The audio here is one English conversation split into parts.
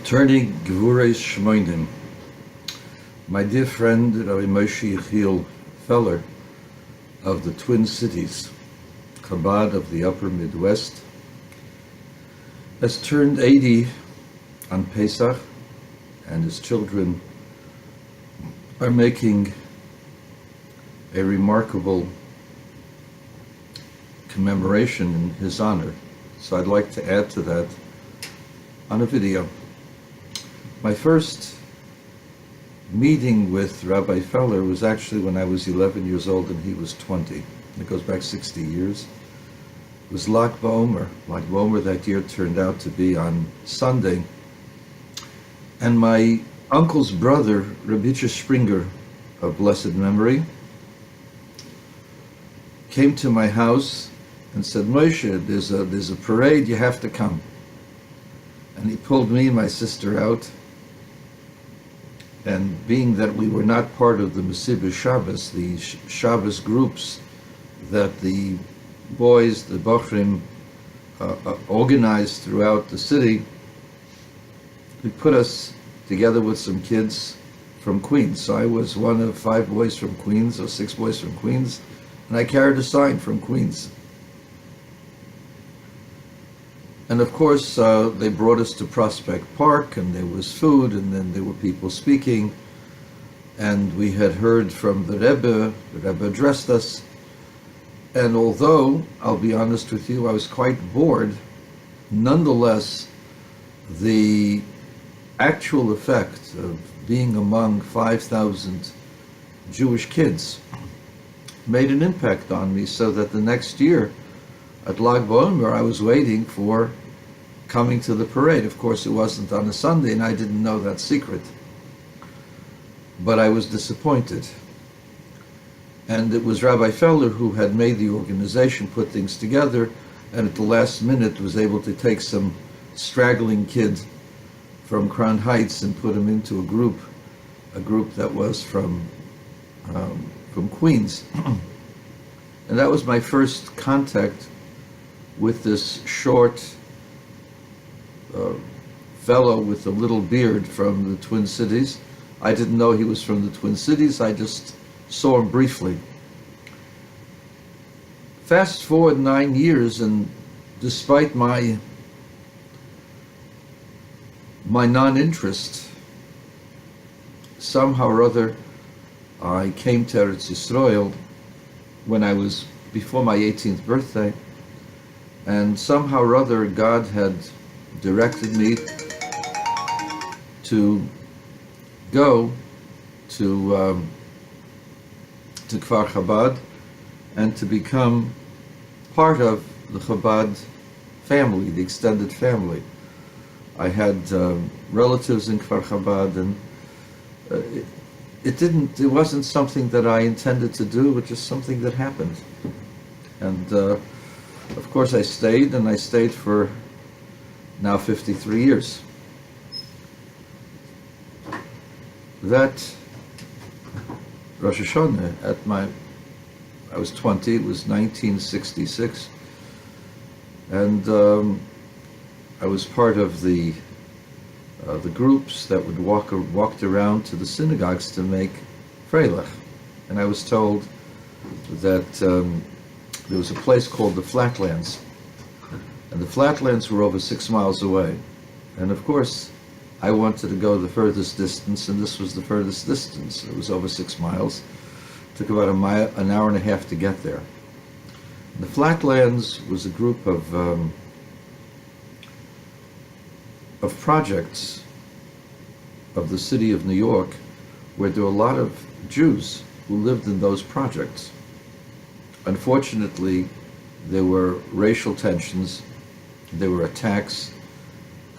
Turning Gvureis Shmoinim. My dear friend Rabbi Mench Feller of the Twin Cities, Chabad of the Upper Midwest, has turned 80 on Pesach, and his children are making a remarkable commemoration in his honor. So I'd like to add to that on a video. My first meeting with Rabbi Feller was actually when I was 11 years old and he was 20. It goes back 60 years. It was Lag BaOmer. Lag BaOmer that year turned out to be on Sunday. And my uncle's brother, Rabbi Springer, of blessed memory, came to my house and said, Moshe, there's a parade, you have to come. And he pulled me and my sister out. And being that we were not part of the Mesibah Shabbos, the Shabbos groups that the boys, the Bochrim, organized throughout the city, he put us together with some kids from Queens. So I was one of 5 boys from Queens, or 6 boys from Queens, and I carried a sign from Queens. And of course, they brought us to Prospect Park, and there was food, and then there were people speaking, and we had heard from the Rebbe addressed us, and although, I'll be honest with you, I was quite bored, nonetheless, the actual effect of being among 5,000 Jewish kids made an impact on me, so that the next year, at Lag BaOmer, I was waiting for coming to the parade. Of course, it wasn't on a Sunday, and I didn't know that secret. But I was disappointed. And it was Rabbi Feller who had made the organization, put things together, and at the last minute was able to take some straggling kid from Crown Heights and put him into a group that was from Queens. And that was my first contact with this short fellow with a little beard from the Twin Cities. I didn't know he was from the Twin Cities, I just saw him briefly. Fast forward 9 years, and despite my non-interest, somehow or other, I came to Eretz Yisrael when I was before my 18th birthday, and somehow or other God had directed me to go to Kfar Chabad and to become part of the Chabad family, the extended family. I had relatives in Kfar Chabad, and it wasn't something that I intended to do, but just something that happened. And of course I stayed, and I stayed for now 53 years. That Rosh Hashanah, I was 20, it was 1966, and I was part of the groups that would walked around to the synagogues to make Freilich. And I was told that there was a place called the Flatlands, and the Flatlands were over 6 miles away. And of course, I wanted to go the furthest distance, and this was the furthest distance. It was over 6 miles. It took about an hour and a half to get there. And the Flatlands was a group of projects of the city of New York, where there were a lot of Jews who lived in those projects. Unfortunately, there were racial tensions, there were attacks,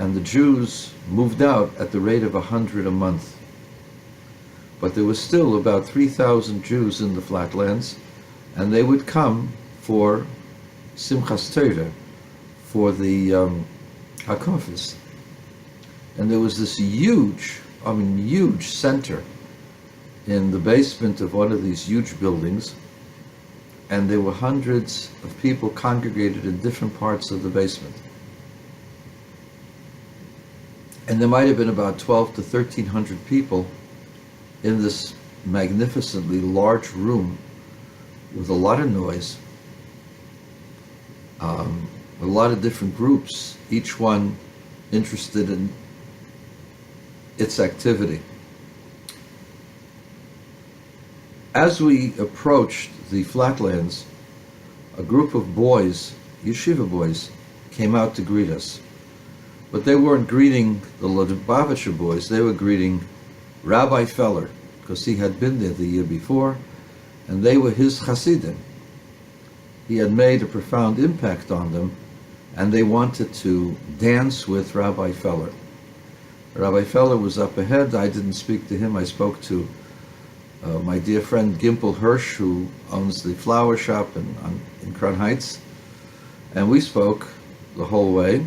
and the Jews moved out at the rate of 100 a month. But there was still about 3,000 Jews in the Flatlands, and they would come for Simchas Torah, for the Hakafis. And there was this huge center in the basement of one of these huge buildings, and there were hundreds of people congregated in different parts of the basement. And there might have been about 12 to 1,300 people in this magnificently large room with a lot of noise, a lot of different groups, each one interested in its activity. As we approached the flatlands, a group of boys, yeshiva boys, came out to greet us. But they weren't greeting the Lubavitcher boys, they were greeting Rabbi Feller, because he had been there the year before, and they were his Hasidim. He had made a profound impact on them, and they wanted to dance with Rabbi Feller. Rabbi Feller was up ahead. I didn't speak to him. I spoke to my dear friend Gimpel Hirsch, who owns the flower shop in Crown Heights, and we spoke the whole way.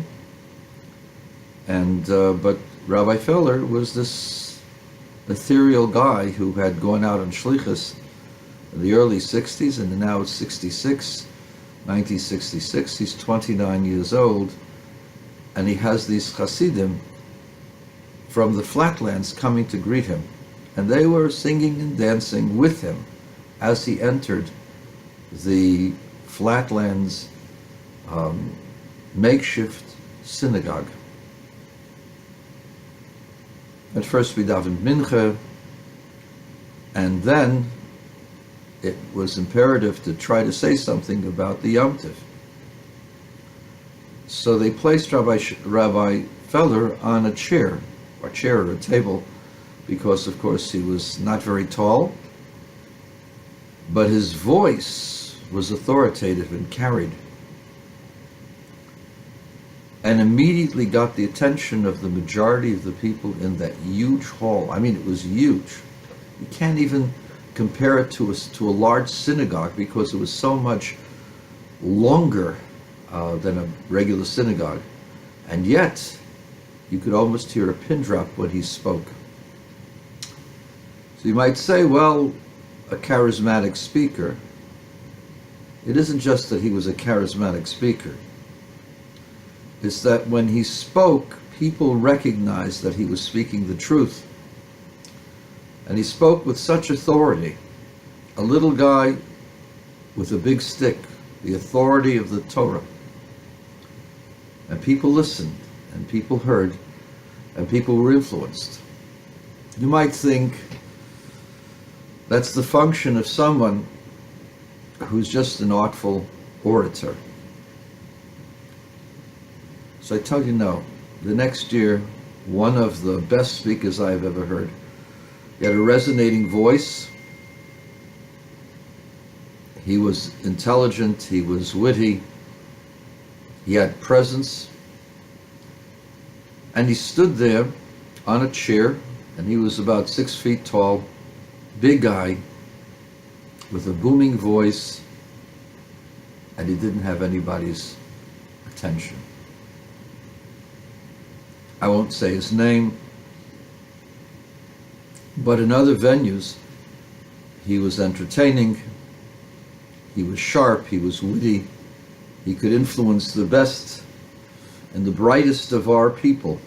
And but Rabbi Feller was this ethereal guy who had gone out on shlichus in the early 60s, and now it's 1966. He's 29 years old, and he has these Hasidim from the flatlands coming to greet him. And they were singing and dancing with him as he entered the flatlands makeshift synagogue. At first we davened mincha, and then it was imperative to try to say something about the Yom Tov. So they placed Rabbi Feller on a chair or a table, because of course he was not very tall, but his voice was authoritative and carried, and immediately got the attention of the majority of the people in that huge hall. I mean, it was huge. You can't even compare it to a large synagogue, because it was so much longer than a regular synagogue. And yet, you could almost hear a pin drop when he spoke. So you might say, well, a charismatic speaker. It isn't just that he was a charismatic speaker. It's that when he spoke, people recognized that he was speaking the truth. And he spoke with such authority. A little guy with a big stick, the authority of the Torah. And people listened, and people heard, and people were influenced. You might think that's the function of someone who's just an artful orator. So I tell you, no. The next year, one of the best speakers I've ever heard. He had a resonating voice. He was intelligent, he was witty, he had presence. And he stood there on a chair, and he was about 6 feet tall, big guy, with a booming voice, and he didn't have anybody's attention. I won't say his name, but in other venues, he was entertaining, he was sharp, he was witty, he could influence the best and the brightest of our people.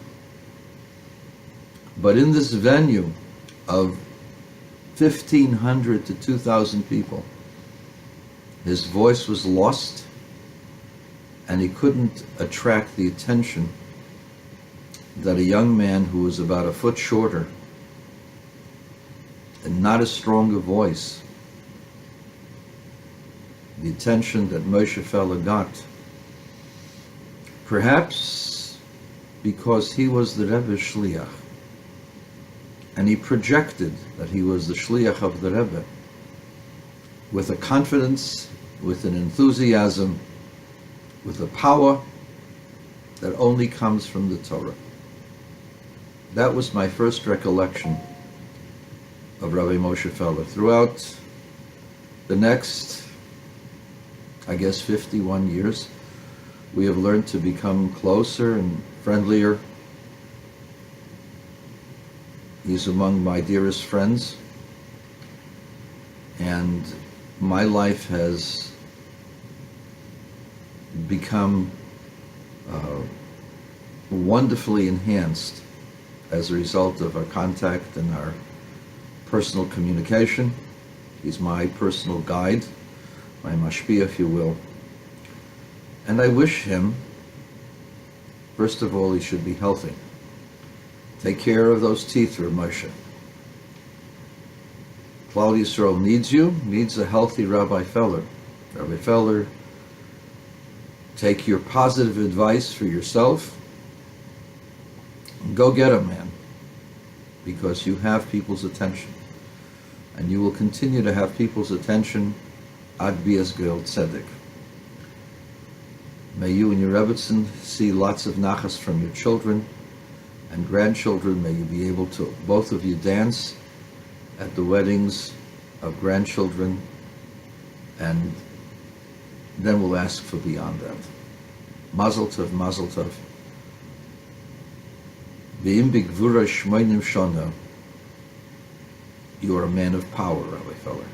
But in this venue of 1,500 to 2,000 people, his voice was lost, and he couldn't attract the attention that a young man who was about a foot shorter and not as strong a voice, the attention that Moshe Feller got. Perhaps because he was the Rebbe's shliach, and he projected that he was the shliach of the Rebbe with a confidence, with an enthusiasm, with a power that only comes from the Torah. That was my first recollection of Rabbi Moshe Feller. Throughout the next, I guess, 51 years, we have learned to become closer and friendlier. He's among my dearest friends, and my life has become wonderfully enhanced as a result of our contact and our personal communication. He's my personal guide, my mashpia, if you will. And I wish him, first of all, he should be healthy. Take care of those teeth, Rav Moshe. Klal Yisrael needs a healthy Rabbi Feller. Rabbi Feller, take your positive advice for yourself. Go get him, man, because you have people's attention. And you will continue to have people's attention ad bias geil tzedek. May you and your Rebbetzin see lots of nachas from your children and grandchildren. May you be able to, both of you, dance at the weddings of grandchildren, and then we'll ask for beyond that. Mazel tov, mazel tov. V'im b'gvura shmoinim shana. You are a man of power, Rabbi Feller.